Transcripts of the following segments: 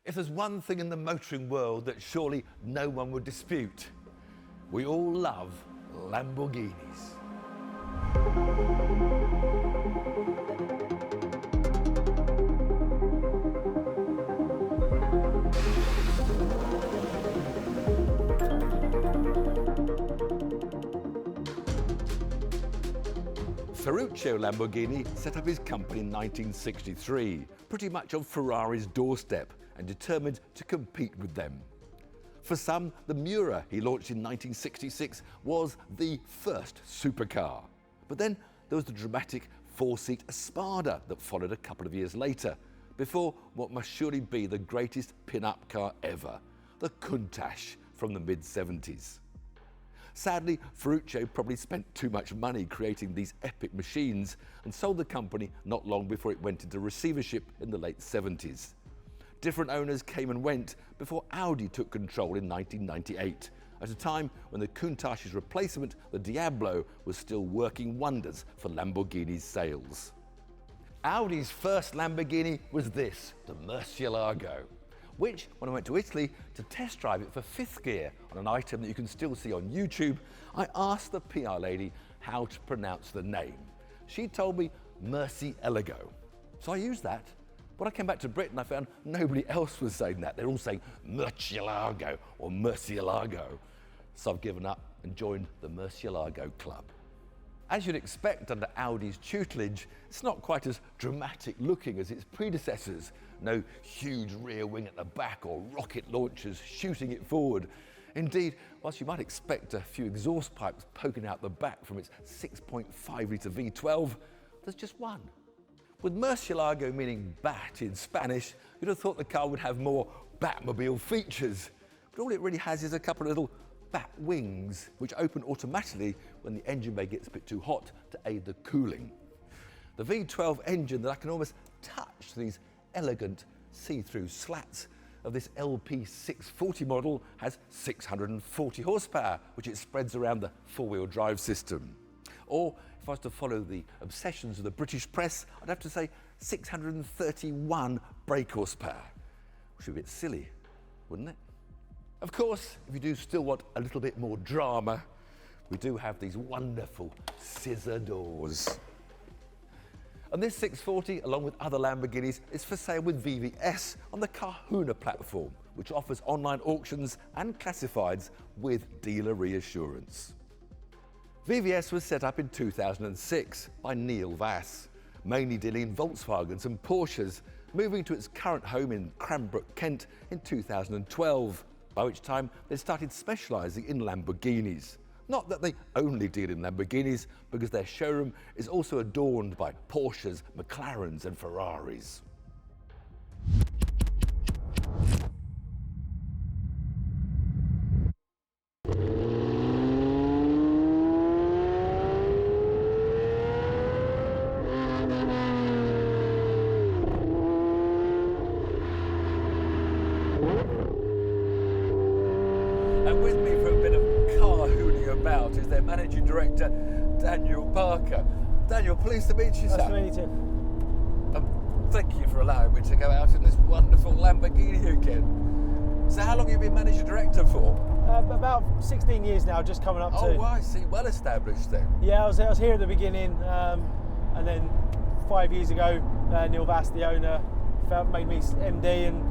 If there's one thing in the motoring world that surely no one would dispute, we all love Lamborghinis. Ferruccio Lamborghini set up his company in 1963, pretty much on Ferrari's doorstep and determined to compete with them. For some, the Mura he launched in 1966 was the first supercar. But then there was the dramatic four-seat Espada that followed a couple of years later, before what must surely be the greatest pin-up car ever, the Countach from the mid-70s. Sadly, Ferruccio probably spent too much money creating these epic machines and sold the company not long before it went into receivership in the late 70s. Different owners came and went before Audi took control in 1998, at a time when the Countach's replacement, the Diablo, was still working wonders for Lamborghini's sales. Audi's first Lamborghini was this, the Murcielago, which, when I went to Italy to test drive it for fifth gear on an item that you can still see on YouTube, I asked the PR lady how to pronounce the name. She told me Murcielago. So I used that. When I came back to Britain, I found nobody else was saying that. They're all saying Murcielago or Murcielago. So I've given up and joined the Murcielago club. As you'd expect under Audi's tutelage, it's not quite as dramatic looking as its predecessors. No huge rear wing at the back or rocket launchers shooting it forward. Indeed, whilst you might expect a few exhaust pipes poking out the back from its 6.5 litre V12, there's just one. With Murcielago meaning bat in Spanish, you'd have thought the car would have more Batmobile features. But all it really has is a couple of little bat wings, which open automatically when the engine bay gets a bit too hot to aid the cooling. The V12 engine that I can almost touch these elegant see-through slats of this LP640 model has 640 horsepower, which it spreads around the four-wheel drive system. Or, if I was to follow the obsessions of the British press, I'd have to say 631 brake horsepower, which would be a bit silly, wouldn't it? Of course, if you do still want a little bit more drama, we do have these wonderful scissor doors. And this 640, along with other Lamborghinis, is for sale with VVS on the Carhuna platform, which offers online auctions and classifieds with dealer reassurance. VVS was set up in 2006 by Neil Vass, mainly dealing in Volkswagens and Porsches, moving to its current home in Cranbrook, Kent in 2012, by which time they started specialising in Lamborghinis. Not that they only deal in Lamborghinis, because their showroom is also adorned by Porsches, McLarens and Ferraris. And with me for a bit of car-hooning about is their managing director, Daniel Parker. Daniel, pleased to meet you, sir. Nice to meet you, Tim. Thank you for allowing me to go out in this wonderful Lamborghini again. So how long have you been managing director for? About 16 years now, just coming up to. Oh, I see. Well established then. Yeah, I was here at the beginning, and then 5 years ago, Neil Vass, the owner, made me MD and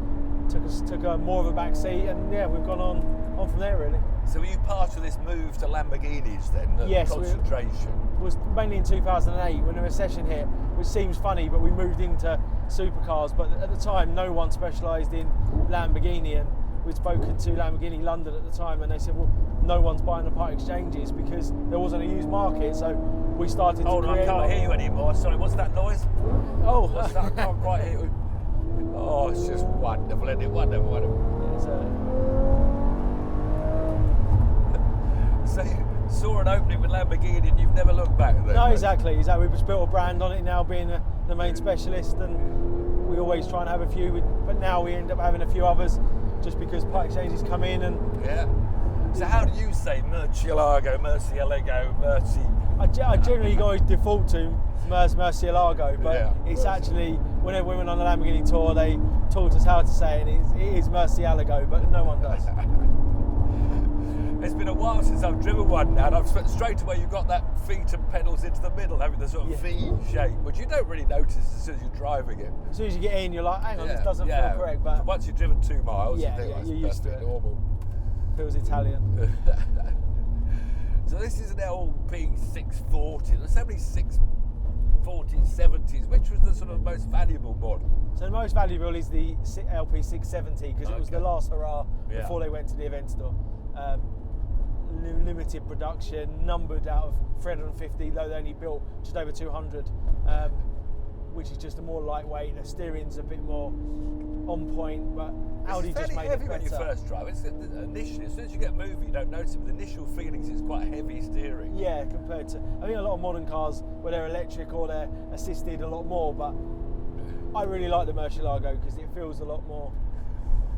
took more of a back seat, and yeah, we've gone on from there really. So were you part of this move to Lamborghinis then, the yes, concentration? It was mainly in 2008 when the recession hit, which seems funny, but we moved into supercars, but at the time no one specialised in Lamborghini, and we'd spoken to Lamborghini London at the time, and they said, well, no one's buying the part exchanges because there wasn't a used market, so we started to create... I can't hear you anymore, sorry, what's that noise? Oh! What's that? I can't quite hear you. Oh, it's just wonderful, isn't it? Wonderful, wonderful. So you saw an opening with Lamborghini and you've never looked back then? No, exactly. We just built a brand on it now, being the main specialist, and we always try and have a few, but now we end up having a few others just because part exchanges come in and... Yeah. So how do you say Murcielago, Murci? I generally always default to Murcielago, but it's actually, whenever we went on the Lamborghini tour, they taught us how to say it, and it is Murcielago, but no one does. It's been a while since I've driven one now, and I've straight away you've got that feet and pedals into the middle, having the sort of V shape, which you don't really notice as soon as you're driving it. As soon as you get in, you're like, hang on, this doesn't feel correct. But once you've driven 2 miles, you think you're used to it. Normal. Feels Italian. So this is an LP 640. There's so many 640s, 70s. Which was the sort of most valuable model? So the most valuable is the LP 670 because it was the last hurrah before they went to the Aventador. Limited production, numbered out of 350, though they only built just over 200, which is just a more lightweight. The steering's a bit more on point, but Audi just made it better. It's heavy when you first drive. It's initially, as soon as you get moving, you don't notice it. But the initial feelings, it's quite heavy steering. Yeah, compared to, I think a lot of modern cars where they're electric or they're assisted a lot more, but I really like the Murcielago because it feels a lot more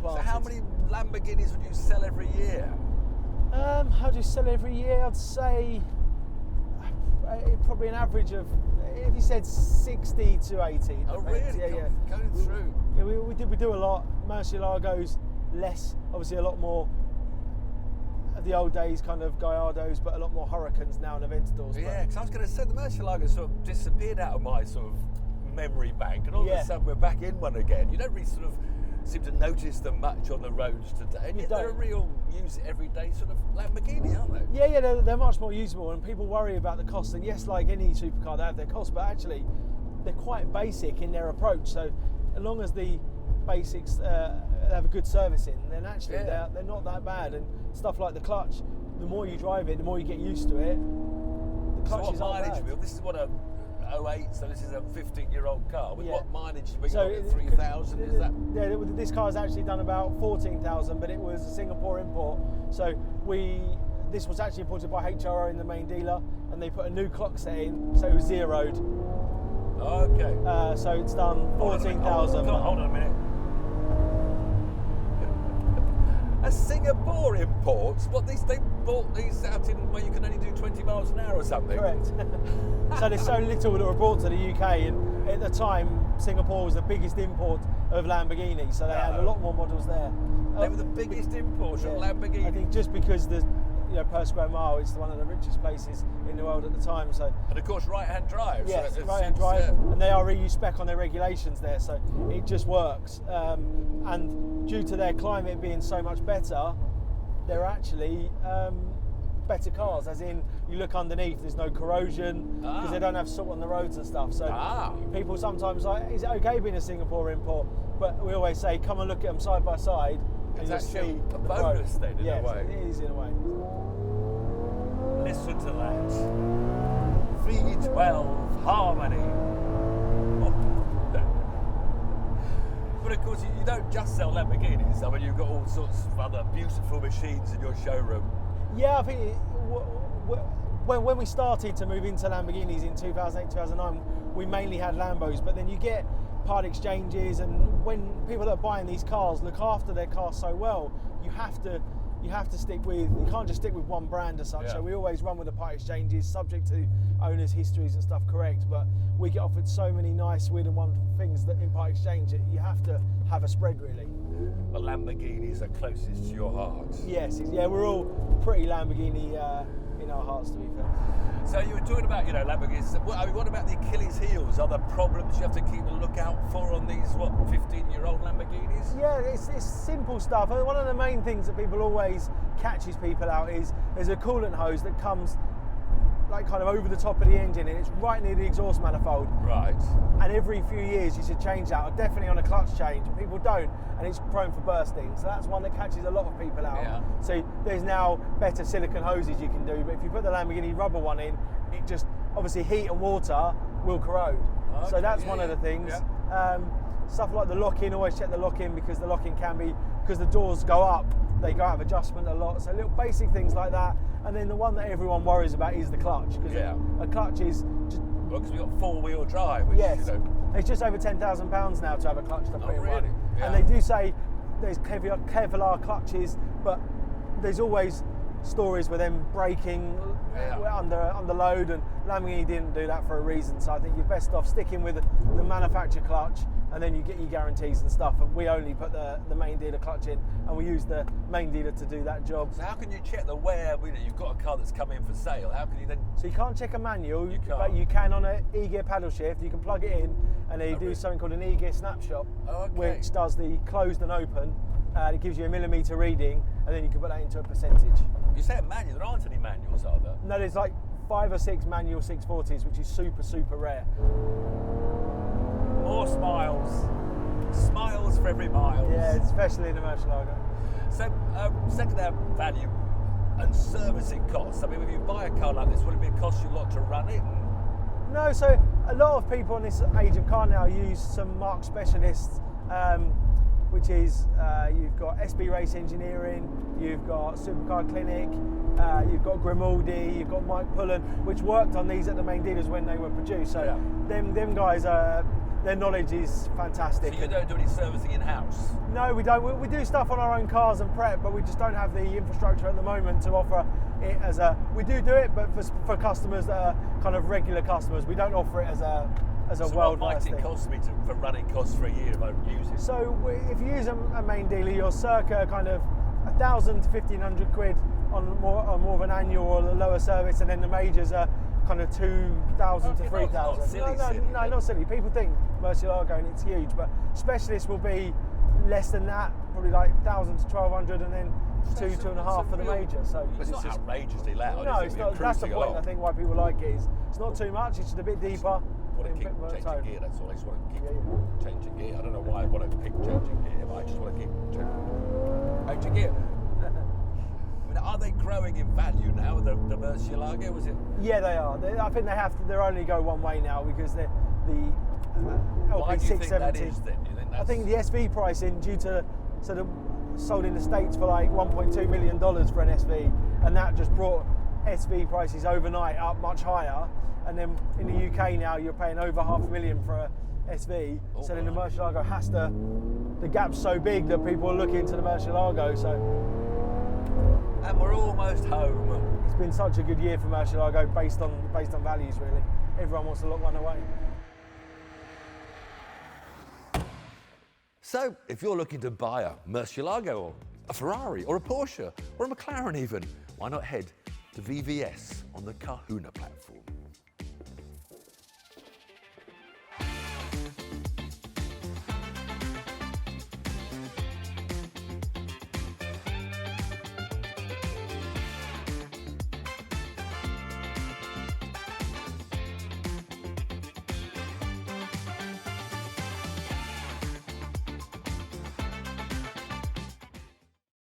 planted. So how many Lamborghinis would you sell every year? How do you sell every year? I'd say probably an average of, if you said 60 to 80. Oh really? Yeah. Going through. Yeah, we do a lot. Murcielagos less, obviously a lot more of the old days kind of Gallardos, but a lot more Hurricanes now and Aventadors. Yeah, because I was going to say the Murcielago sort of disappeared out of my sort of memory bank, and all of a sudden we're back in one again. You don't really sort of seem to notice them much on the roads today, and yet they're a real use it everyday sort of Lamborghini, aren't they? Yeah, they're much more usable, and people worry about the cost, and yes, like any supercar, they have their costs, but actually they're quite basic in their approach, so as long as the basics have a good servicing, then actually they're not that bad. And stuff like the clutch, the more you drive it, the more you get used to it, the clutches aren't bad. This is what a 08, so this is a 15-year-old car. With what mileage have we so got? 3,000, is that? Yeah, this car's actually done about 14,000, but it was a Singapore import. So this was actually imported by HRO in the main dealer, and they put a new clock set in, so it was zeroed. Okay. So it's done 14,000. Hold on a minute. A Singapore imports? What, they bought these out in where you can only do 20 miles an hour or something? Correct. So there's so little that were brought to the UK, and at the time Singapore was the biggest import of Lamborghini, so they had a lot more models there. They were the biggest imports of Lamborghini. I think just because per square mile, it's one of the richest places in the world at the time. So, and of course, right-hand drive. Yes, so right-hand drive, and they are EU spec on their regulations there, so it just works. And due to their climate being so much better, they're actually better cars. As in, you look underneath, there's no corrosion because they don't have salt on the roads and stuff. So people sometimes like, is it okay being a Singapore import? But we always say, come and look at them side by side. It's and you'll see a bonus then, in a way. It is in a way. Listen to that. V12 Harmony. But of course, you don't just sell Lamborghinis. I mean, you've got all sorts of other beautiful machines in your showroom. Yeah, I think when we started to move into Lamborghinis in 2008, 2009, we mainly had Lambos, but then you get part exchanges, and when people that are buying these cars look after their car so well, you have to stick with, you can't just stick with one brand as such. So we always run with the part exchanges, subject to owners' histories and stuff correct, but we get offered so many nice, weird and wonderful things that in part exchange you have to have a spread really. The Lamborghinis are closest to your heart. Yes, we're all pretty Lamborghini in our hearts, to be fair. So you were talking about, Lamborghinis. What about the Achilles heels? Are there problems you have to keep a lookout for on these, 15-year-old Lamborghinis? Yeah, it's simple stuff. I mean, one of the main things that people always catches people out is there's a coolant hose that comes like kind of over the top of the engine, and it's right near the exhaust manifold. Right. And every few years you should change that, definitely on a clutch change. People don't, and it's prone for bursting. So that's one that catches a lot of people out. Yeah. So there's now better silicone hoses you can do, but if you put the Lamborghini rubber one in, it just, obviously heat and water will corrode. Okay, so that's one of the things. Yeah. Stuff like the lock-in, always check the lock-in, because the lock-in can be, because the doors go up, they go out of adjustment a lot. So little basic things like that. And then the one that everyone worries about is the clutch, because a clutch is just... Well, because we've got four-wheel drive, which, it's just over £10,000 now to have a clutch to put in really? one. Yeah. And they do say there's Kevlar clutches, but there's always stories with them breaking under load, and Lamborghini didn't do that for a reason. So I think you're best off sticking with the manufacturer clutch, and then you get your guarantees and stuff. And we only put the main dealer clutch in, and we use the main dealer to do that job. So how can you check the wear? You've got a car that's come in for sale. How can you then? So you can't check a manual, You can't. but you can on an e-gear paddle shift. You can plug it in, and then you do really? something called an e-gear snapshot, Okay. which does the closed and open. It gives you a millimetre reading, and then you can put that into a percentage. You say a manual. There aren't any manuals, are there? No, there's like 5 or 6 manual 640s, which is super, super rare. More smiles. Smiles for every mile. Yeah, especially in the Murcielago. So, second-hand value and servicing costs. I mean, if you buy a car like this, would it cost you a lot to run it? No, so a lot of people in this age of car now use some marque specialists, which is you've got SB Race Engineering, you've got Supercar Clinic, you've got Grimaldi, you've got Mike Pullen, which worked on these at the main dealers when they were produced. So them guys, their knowledge is fantastic. So you don't do any servicing in-house? No, we don't. We do stuff on our own cars and prep, but we just don't have the infrastructure at the moment to offer it as a. We do it, but for customers that are kind of regular customers, we don't offer it as a So world what might it cost me for running costs for a year if I use it? So if you use a main dealer, you're circa kind of 1,000 to 1,500 quid on more of an annual or a lower service, and then the majors are kind of 2,000 to 3,000. No, not silly. People think Murcielago and it's huge, but specialists will be less than that, probably like 1,000 to 1,200, and then 2.5 for the major. So But it's not outrageously loud. No, is it? it's We're not. That's the cruising point. along. I think why people like it is it's not too much. It's just a bit deeper. I want to a keep bit more changing tone. gear, that's all. I just want to keep changing gear. I don't know why I want to keep changing gear, but I just want to keep changing gear. I mean, are they growing in value now, the Murcielago? Was it? Yeah, they are. I think they have to. They only go one way now because the Why do you think that LP670. is then? Do you think that's... I think the SV pricing due to sold in the States for like $1.2 million for an SV, and that just brought SV prices overnight up much higher. And then in the UK now you're paying over $500,000 for a SV. So then the Murcielago has to. The gap's so big that people are looking to the Murcielago. So. And we're almost home. It's been such a good year for Murcielago based on values, really. Everyone wants to lock one away. So, if you're looking to buy a Murcielago or a Ferrari or a Porsche or a McLaren even, why not head to VVS on the Carhuna platform?